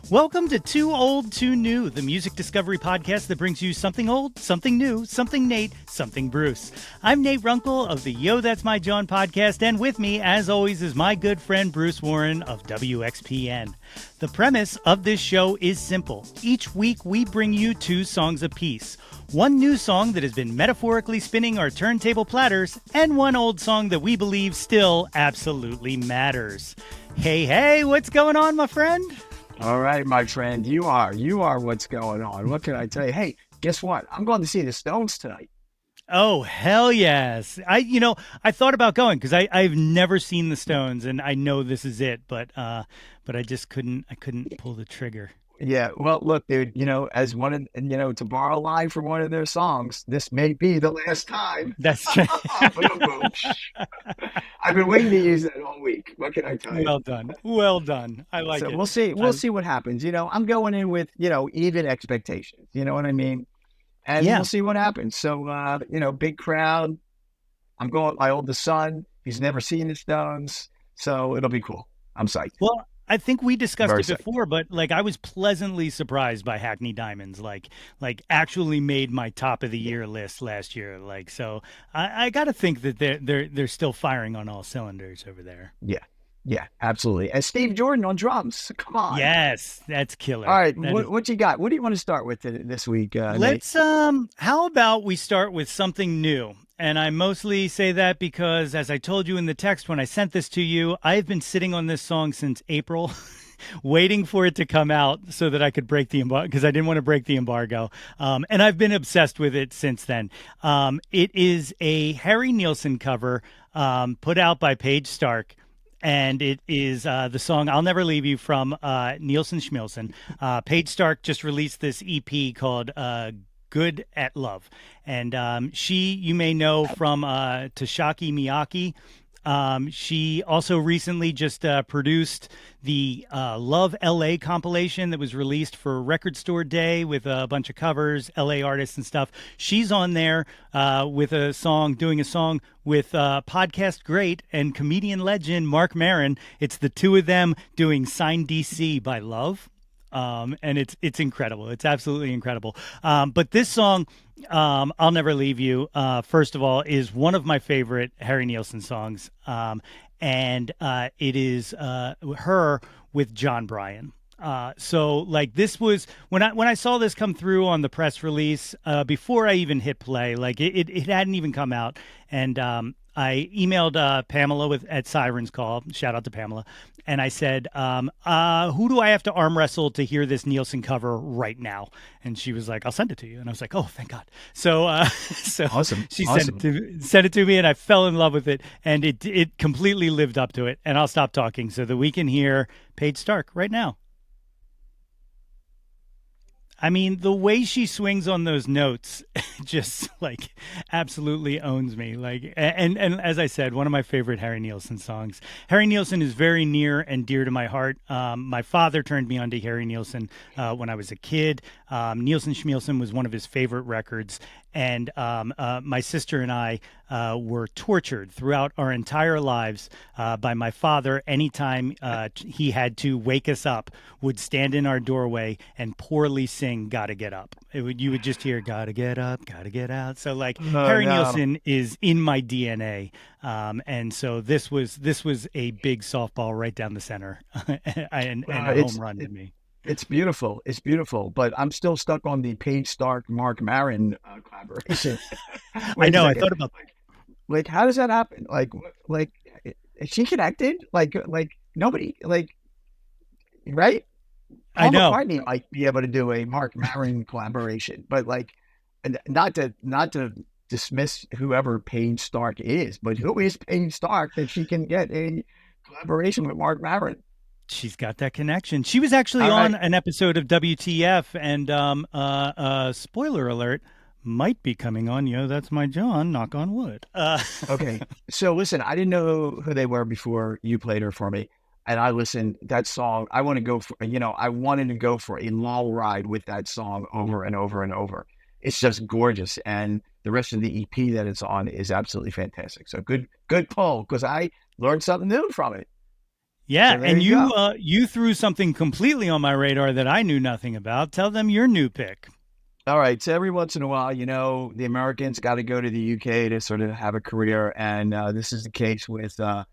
Welcome to Too Old, Too New, the music discovery podcast that brings you something old, something new, something Nate, something Bruce. I'm Nate Runkle of the Yo That's My Jawn podcast, and with me, as always, is my good friend Bruce Warren of WXPN. The premise of this show is simple. Each week, we bring you two songs apiece. One new song that has been metaphorically spinning our turntable platters, and one old song that we believe still absolutely matters. Hey, what's going on, my friend? All right, my friend, you are what's going on. What can I tell you? Hey, guess what? I'm going to see the Stones tonight. Oh, hell yes. I thought about going because I've never seen the Stones and I know this is it, but I just couldn't pull the trigger. Yeah, well, look, dude, as one of, to borrow a line from one of their songs, this may be the last time. That's true. I've been waiting to use that all week. What can I tell you? Well done. I like So it. we'll see what happens. I'm going in with, even expectations. You know what I mean? And Yeah. we'll see what happens. So, big crowd. I'm going with my oldest son. He's never seen the Stones, so it'll be cool. I'm psyched. Well, I think we discussed Very it psyched. before, but I was pleasantly surprised by Hackney Diamonds. Actually made my top of the year list last year. So I got to think that they're still firing on all cylinders over there. Yeah, absolutely. And Steve Jordan on drums. Come on. Yes, that's killer. All right, what you got? What do you want to start with this week, Nate? Let's how about we start with something new? And I mostly say that because, as I told you in the text when I sent this to you, I've been sitting on this song since April, waiting for it to come out so that I could break the embargo, because I didn't want to break the embargo. And I've been obsessed with it since then. It is a Harry Nilsson cover put out by Paige Stark. And it is the song "I'll Never Leave You" from Nilsson Schmilsson. Paige Stark just released this EP called "Good at Love," and you may know from Tashaki Miyake. She also recently just produced the Love LA compilation that was released for Record Store Day with a bunch of covers, LA artists and stuff. She's on there with doing a song with podcast great and comedian legend Mark Maron. It's the two of them doing "Sign DC" by Love. And it's incredible. It's absolutely incredible. But this song, "I'll Never Leave You," first of all, is one of my favorite Harry Nilsson songs. And it is her with John Bryan. So this was when I saw this come through on the press release, before I even hit play, it hadn't even come out. And I emailed Pamela at Siren's Call. Shout out to Pamela. And I said, who do I have to arm wrestle to hear this Nilsson cover right now? And she was like, "I'll send it to you." And I was like, "Oh, thank God." So Awesome. she Awesome. sent it to me, and I fell in love with it. And it completely lived up to it. And I'll stop talking so that we can hear Paige Stark right now. I mean, the way she swings on those notes just absolutely owns me. And as I said, one of my favorite Harry Nilsson songs. Harry Nilsson is very near and dear to my heart. My father turned me on to Harry Nilsson when I was a kid. Nilsson Schmilsson was one of his favorite records. And my sister and I were tortured throughout our entire lives by my father. Anytime he had to wake us up, would stand in our doorway and poorly sing "Gotta Get Up." You would just hear "Gotta get up, gotta get out." So Harry Nilsson is in my DNA. And so this was a big softball right down the center and a home run to me. It's beautiful. It's beautiful. But I'm still stuck on the Paige Stark Mark Maron collaboration. I know. I thought about how does that happen? Is she connected? Nobody. Right? I know. Paul McCartney might be able to do a Mark Maron collaboration, but not to dismiss whoever Paige Stark is, but who is Paige Stark that she can get a collaboration with Mark Maron? She's got that connection. She was actually on an episode of WTF, and spoiler alert, might be coming on Yo That's My Jawn, knock on wood. Okay. So listen, I didn't know who they were before you played her for me. And I listened, that song, I wanted to go for a long ride with that song over and over and over. It's just gorgeous. And the rest of the EP that it's on is absolutely fantastic. So good pull, because I learned something new from it. Yeah, So there and you go. you threw something completely on my radar that I knew nothing about. Tell them your new pick. All right. So every once in a while, the Americans got to go to the UK to sort of have a career. And this is the case with a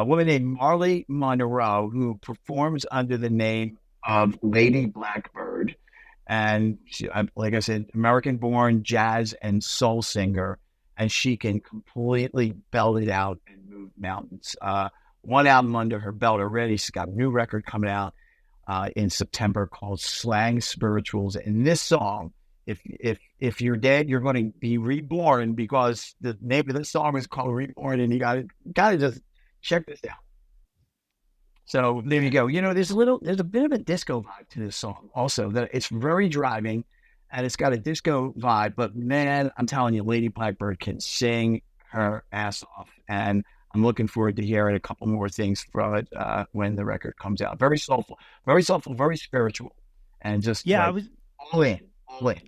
woman named Marley Monroe, who performs under the name of Lady Blackbird. And like I said, American born jazz and soul singer. And she can completely belt it out and move mountains. One album under her belt already. She's got a new record coming out in September called Slang Spirituals. And this song, if you're dead, you're going to be reborn, because the name of this song is called Reborn, and you gotta just check this out. So there you go. There's a bit of a disco vibe to this song also, that it's very driving and it's got a disco vibe, but man, I'm telling you, Lady Blackbird can sing her ass off. And I'm looking forward to hearing a couple more things from it when the record comes out. Very soulful, very spiritual, and just Yeah, like all in, all in.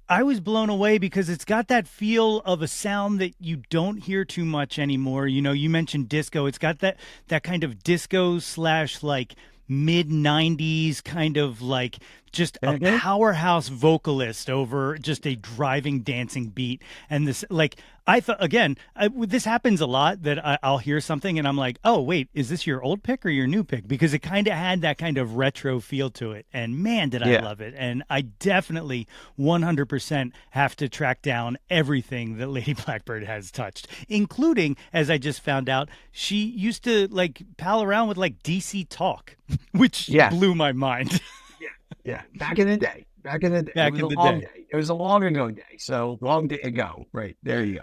I was blown away because it's got that feel of a sound that you don't hear too much anymore. You know, you mentioned disco. It's got that kind of disco slash like mid 90s kind of like just a Mhm. powerhouse vocalist over just a driving dancing beat. And this like I thought again, this happens a lot that I'll hear something and I'm like, oh wait, is this your old pick or your new pick? Because it kind of had that kind of retro feel to it. And man, did I Yeah. love it. And I definitely 100% have to track down everything that Lady Blackbird has touched, including, as I just found out, she used to like pal around with like DC Talk, which Yeah. blew my mind Yeah. Yeah. Back in the day. It back was in a the long day. day. It was a long ago day. So long day ago. Right. There you go.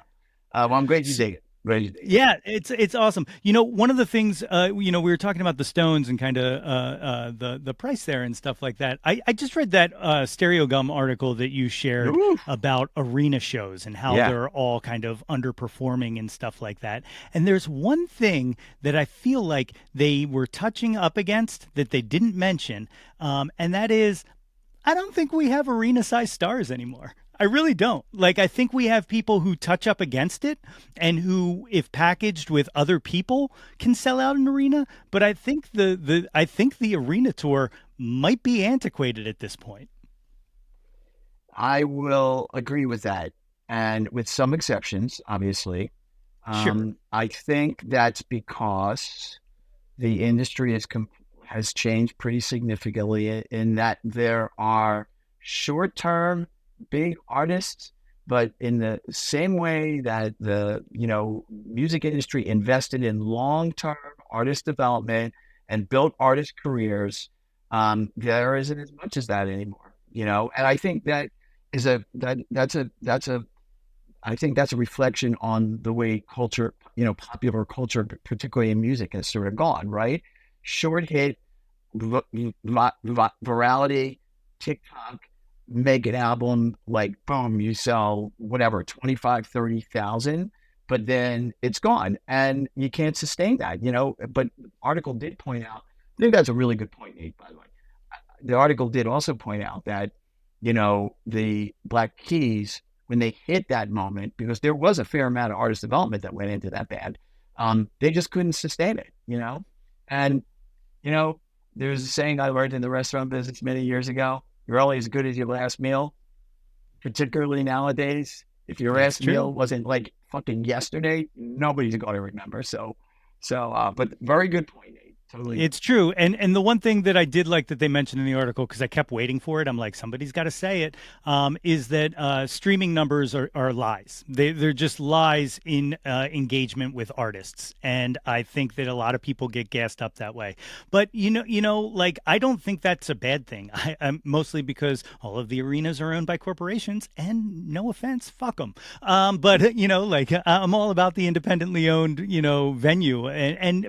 Well, I'm glad you dig it. Glad you dig it. Yeah, it's awesome. You know, one of the things, we were talking about the Stones and kind of the price there and stuff like that. I just read that Stereo Gum article that you shared Ooh. about arena shows and how Yeah. they're all kind of underperforming and stuff like that. And there's one thing that I feel like they were touching up against that they didn't mention, and that is I don't think we have arena size stars anymore. I really don't. Like, I think we have people who touch up against it and who, if packaged with other people, can sell out an arena. But I think the arena tour might be antiquated at this point. I will agree with that. And with some exceptions, obviously. Sure. I think that's because the industry has changed pretty significantly in that there are short-term big artists, but in the same way that the music industry invested in long-term artist development and built artist careers, there isn't as much as that anymore. And I think that is a that that's a I think that's a reflection on the way culture, popular culture, particularly in music, has sort of gone, right? Short hit, virality, TikTok, make an album, like, boom, you sell whatever, 25, 30,000, but then it's gone and you can't sustain that, But the article did point out, I think that's a really good point, Nate, by the way. The article did also point out that, the Black Keys, when they hit that moment, because there was a fair amount of artist development that went into that band, they just couldn't sustain it. And, you know, there's a saying I learned in the restaurant business many years ago: you're only as good as your last meal, particularly nowadays. If your That's last true. meal wasn't like fucking yesterday, nobody's going to remember. But very good point, Nate. Totally agree. It's true. And the one thing that I did like that they mentioned in the article, because I kept waiting for it, I'm like, somebody's got to say it, is that streaming numbers are lies. They're just lies in engagement with artists. And I think that a lot of people get gassed up that way. But, like, I don't think that's a bad thing. I'm mostly because all of the arenas are owned by corporations, and no offense, fuck them. But, like, I'm all about the independently owned, venue.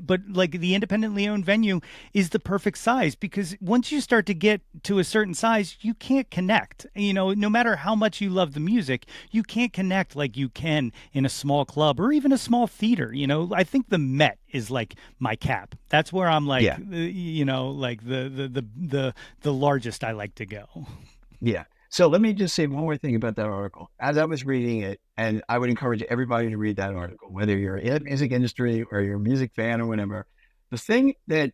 But, like, the independently owned venue is the perfect size, because once you start to get to a certain size, you can't connect. No matter how much you love the music, you can't connect like you can in a small club or even a small theater. I think the Met is like my cap. That's where I'm like, Yeah. like the largest I like to go. Yeah. So let me just say one more thing about that article. As I was reading it, and I would encourage everybody to read that article, whether you're in the music industry or you're a music fan or whatever, The thing that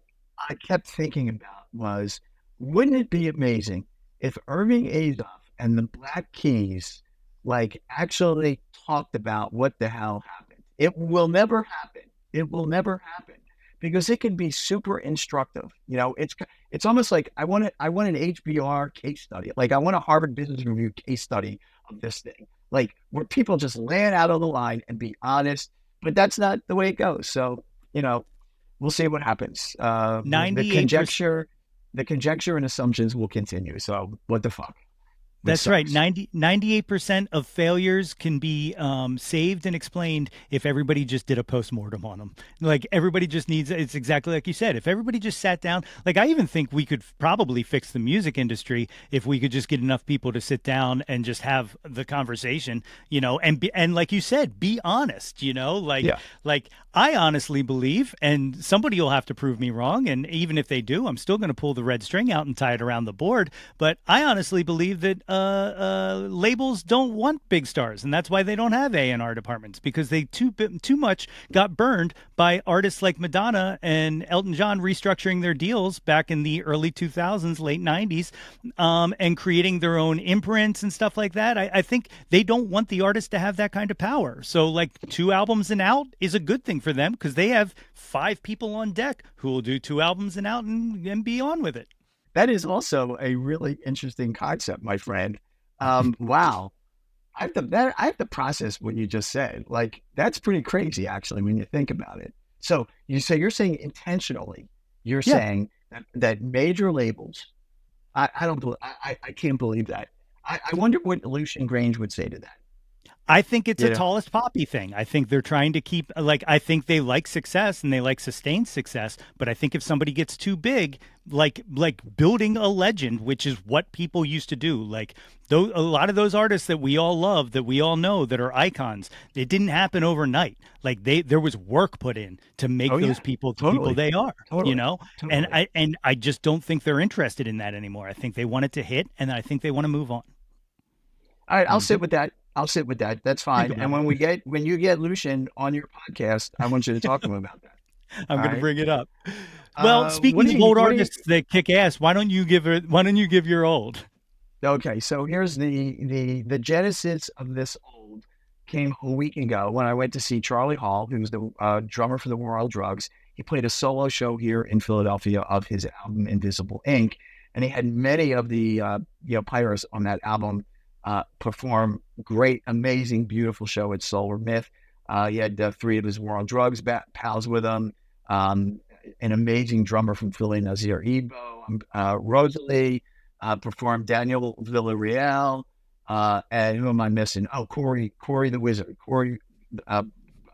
I kept thinking about was, wouldn't it be amazing if Irving Azoff and the Black Keys like actually talked about what the hell happened? It will never happen. It will never happen because it can be super instructive. You know, it's almost like I want an HBR case study. Like I want a Harvard Business Review case study of this thing. Like where people just lay it out on the line and be honest, but that's not the way it goes. So, you know, we'll see what happens. The 98%. conjecture and assumptions will continue. So what the fuck, which That's right. sucks. 98% of failures can be saved and explained if everybody just did a postmortem on them. Like everybody just needs, it's exactly like you said. If everybody just sat down, like I even think we could probably fix the music industry if we could just get enough people to sit down and just have the conversation, and like you said, be honest, Yeah, like I honestly believe, and somebody will have to prove me wrong. And even if they do, I'm still going to pull the red string out and tie it around the board. But I honestly believe that labels don't want big stars, and that's why they don't have A&R departments because they too much got burned by artists like Madonna and Elton John restructuring their deals back in the early 2000s, late 90s, and creating their own imprints and stuff like that. I think they don't want the artist to have that kind of power. So, like, 2 albums and out is a good thing for them because they have 5 people on deck who will do 2 albums and out and be on with it. that is also a really interesting concept, my friend. Wow, I have to process what you just said. Like that's pretty crazy, actually, when you think about it. So you're saying intentionally, you're Yeah, saying that major labels. I don't. I can't believe that. I wonder what Lucian Grange would say to that. I think it's a You know, tallest poppy thing. I think they're trying to keep like I think they like success and they like sustained success, but I think if somebody gets too big, like building a legend, which is what people used to do, like a lot of those artists that we all love, that we all know that are icons, it didn't happen overnight. Like there was work put in to make oh those yeah, people the people totally, they are, totally, And totally. I just don't think they're interested in that anymore. I think they want it to hit and I think they want to move on. All right, I'll Mhm. sit with that. I'll sit with that. That's Think fine. And about it. when you get Lucian on your podcast, I want you to talk to him about that. I'm All going to right. bring it up. Well, What speaking do of you? old What do you? artists that kick ass, why don't you give your old? Okay, so here's the genesis of this old came a week ago when I went to see Charlie Hall, who's the drummer for the War on Drugs. He played a solo show here in Philadelphia of his album Invisible Ink, and he had many of the players on that album perform great, amazing, beautiful show at Solar Myth. He had 3 of his War on Drugs pals with him. Um, an amazing drummer from Philly, Nazir Ebo, Rosalie performed Daniel Villarreal, and who am I missing? Oh, Corey the Wizard, Corey uh,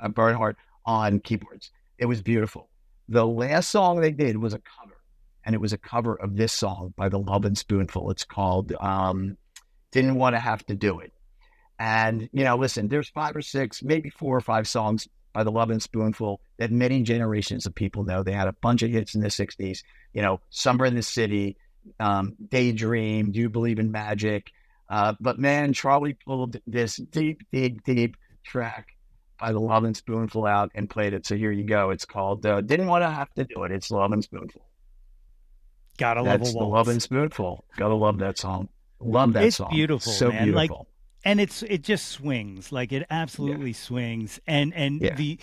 Bernhardt on keyboards. It was beautiful. The last song they did was a cover, and it was a cover of this song by the Lovin Spoonful. It's called "Didn't Want to Have to Do It." And listen, there's 5 or 6, maybe 4 or 5 songs by the Lovin Spoonful that many generations of people know. They had a bunch of hits in the '60s. Summer in the City, Daydream, Do You Believe in Magic? But man, Charlie pulled this deep, deep, deep track by the Lovin Spoonful out and played it. So here you go. It's called Didn't Want to Have to Do It. It's Lovin Spoonful. Gotta love a That's the Lovin waltz. Spoonful. Gotta love that song. Love that It's song. beautiful, So man. Like, beautiful. and it just swings, like it Yeah. absolutely swings, and Yeah. the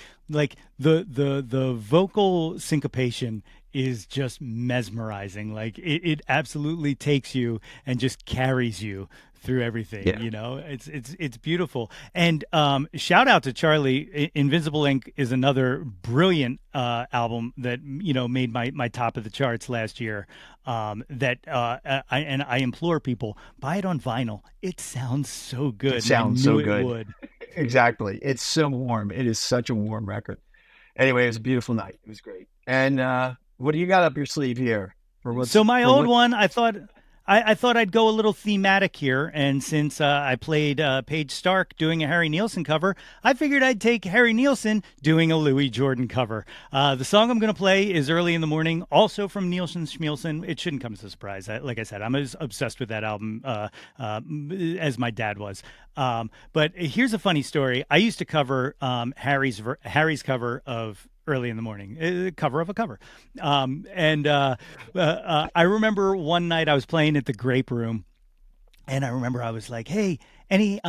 vocal syncopation is just mesmerizing. Like it absolutely takes you and just carries you through everything. Yeah. It's beautiful. And shout out to Charlie. Invincible Ink is another brilliant album that made my top of the charts last year. I implore people, buy it on vinyl. It sounds so It good, and I sounds knew so it good. would. Exactly. It's so warm. It is such a warm record. Anyway, it was a beautiful night. It was great. And what do you got up your sleeve here So my for old what? one, I thought I'd go a little thematic here, and since I played Paige Stark doing a Harry Nilsson cover, I figured I'd take Harry Nilsson doing a Louis Jordan cover. The song I'm going to play is "Early in the Morning," also from Nilsson Schmielson. It shouldn't come as a surprise. Like I said, I'm as obsessed with that album as my dad was. But here's a funny story. I used to cover Harry's cover of Early in the Morning, cover of a cover. I remember one night I was playing at the Grape Room, and I remember I was like, "Hey, any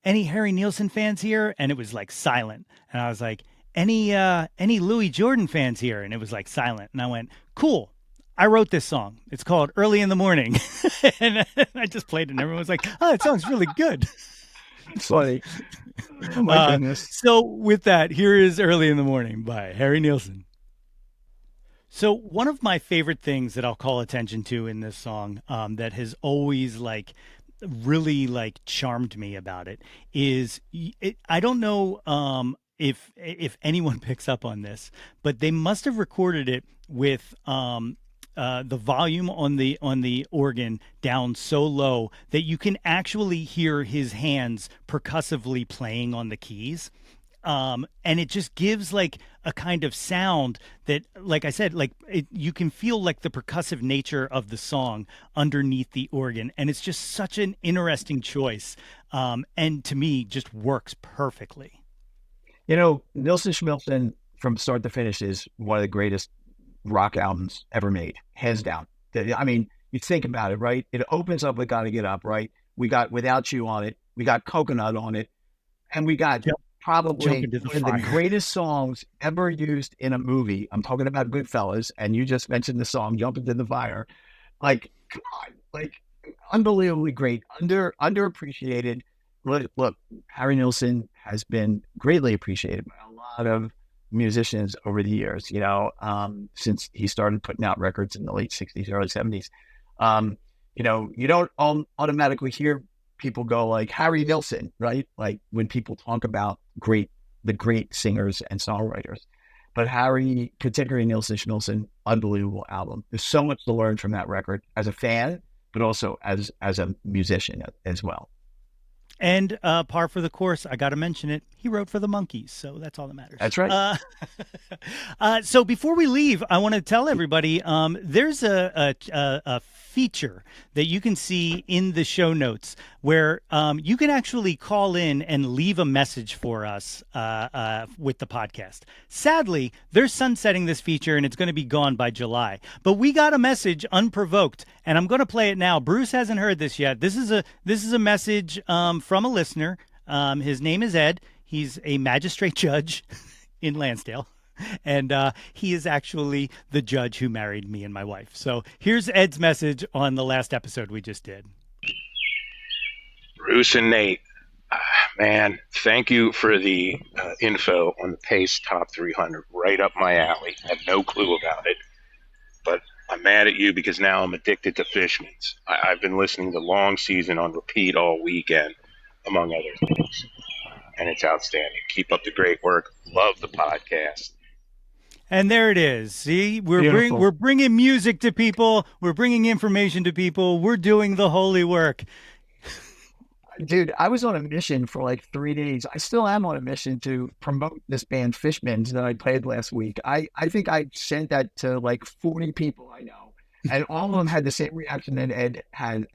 Harry Nilsson fans here?" And it was like silent. And I was like, any Louis Jordan fans here?" And it was like silent. And I went, "Cool. I wrote this song. It's called Early in the Morning." And I just played it, and everyone was like, "Oh, that song's really good." It's funny. Oh my goodness. So with that, here is Early in the Morning by Harry Nilsson. So one of my favorite things that I'll call attention to in this song, that has always like really like charmed me about it is I don't know if anyone picks up on this, but they must have recorded it with the volume on the organ down so low that you can actually hear his hands percussively playing on the keys. And it just gives like a kind of sound that, like I said, like you can feel like the percussive nature of the song underneath the organ. And it's just such an interesting choice. And to me, just works perfectly. You know, Nilsson Schmilsson from start to finish is one of the greatest rock albums ever made, hands down. I mean, you think about it, right? It opens up with Gotta Get Up, right? We got Without You on it. We got Coconut on it. And we got probably one of the greatest songs ever used in a movie. I'm talking about Goodfellas, and you just mentioned the song Jump Into the Fire. Like, come on, like unbelievably great, underappreciated. Look, Harry Nilsson has been greatly appreciated by a lot of musicians over the years, you know, since he started putting out records in the late 60s, early 70s. You know, you don't automatically hear people go like Harry Nilsson, right? Like when people talk about the great singers and songwriters. But Harry, particularly Nilsson Schmilsson, unbelievable album. There's so much to learn from that record as a fan, but also as a musician as well. And par for the course, I got to mention it. He wrote for the Monkees, so that's all that matters. That's right. So before we leave, I want to tell everybody there's a feature that you can see in the show notes where you can actually call in and leave a message for us with the podcast. Sadly, they're sunsetting this feature and it's going to be gone by July. But we got a message unprovoked, and I'm going to play it now. Bruce hasn't heard this yet. This is a message from a listener. His name is Ed. He's a magistrate judge in Lansdale. And he is actually the judge who married me and my wife. So here's Ed's message on the last episode we just did. Bruce and Nate, man, thank you for the info on the Pace Top 300. Right up my alley. I had no clue about it. But I'm mad at you because now I'm addicted to Fishman's. I've been listening to Long Season on repeat all weekend, among other things. And it's outstanding. Keep up the great work. Love the podcast. And there it is. See, we're bringing music to people. We're bringing information to people. We're doing the holy work. Dude, I was on a mission for like 3 days. I still am on a mission to promote this band Fishman's that I played last week. I think I sent that to like 40 people I know. And all of them had the same reaction that Ed had.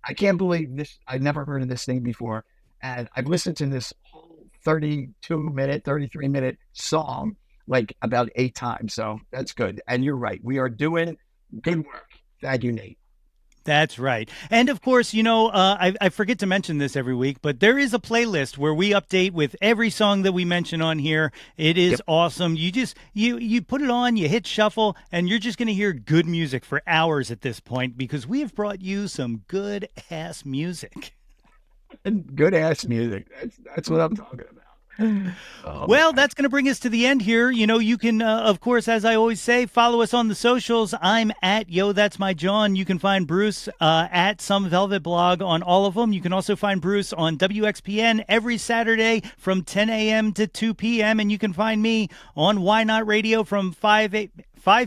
I can't believe this. I've never heard of this thing before. And I've listened to this whole 33-minute song like about 8 times. So that's good. And you're right. We are doing good work. Thank you, Nate. That's right. And of course, you know, I forget to mention this every week, but there is a playlist where we update with every song that we mention on here. It is awesome. You just, you put it on, you hit shuffle, and you're just going to hear good music for hours at this point because we have brought you some good ass music. And good ass music. That's what I'm talking about. Well, that's going to bring us to the end here. You know, you can, of course, as I always say, follow us on the socials. I'm at Yo, That's My Jawn. You can find Bruce at Some Velvet Blog on all of them. You can also find Bruce on WXPN every Saturday from 10 a.m. to 2 p.m. And you can find me on Why Not Radio from 5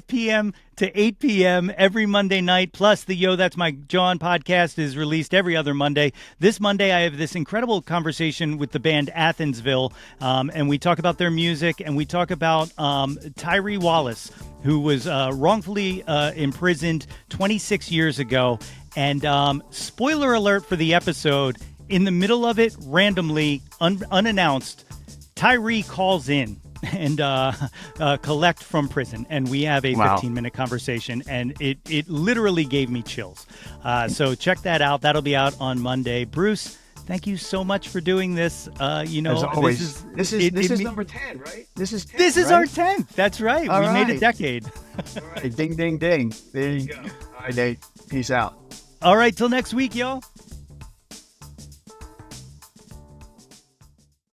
p.m. to 8 p.m. every Monday night. Plus, the Yo, That's My Jawn podcast is released every other Monday. This Monday, I have this incredible conversation with the band Athensville, and we talk about their music, and we talk about Tyree Wallace, who was wrongfully imprisoned 26 years ago. And spoiler alert for the episode, in the middle of it, randomly, unannounced, Tyree calls in collect from prison, and we have a Wow. 15-minute conversation, and it literally gave me chills. So check that out. That'll be out on Monday. Bruce, thank you so much for doing this. As always, this is number 10, right? This is 10, this is right? our 10th. That's right. All We made a right. decade. All right, ding, ding, ding. There you go. All right, Nate. Peace out. All right, till next week, y'all.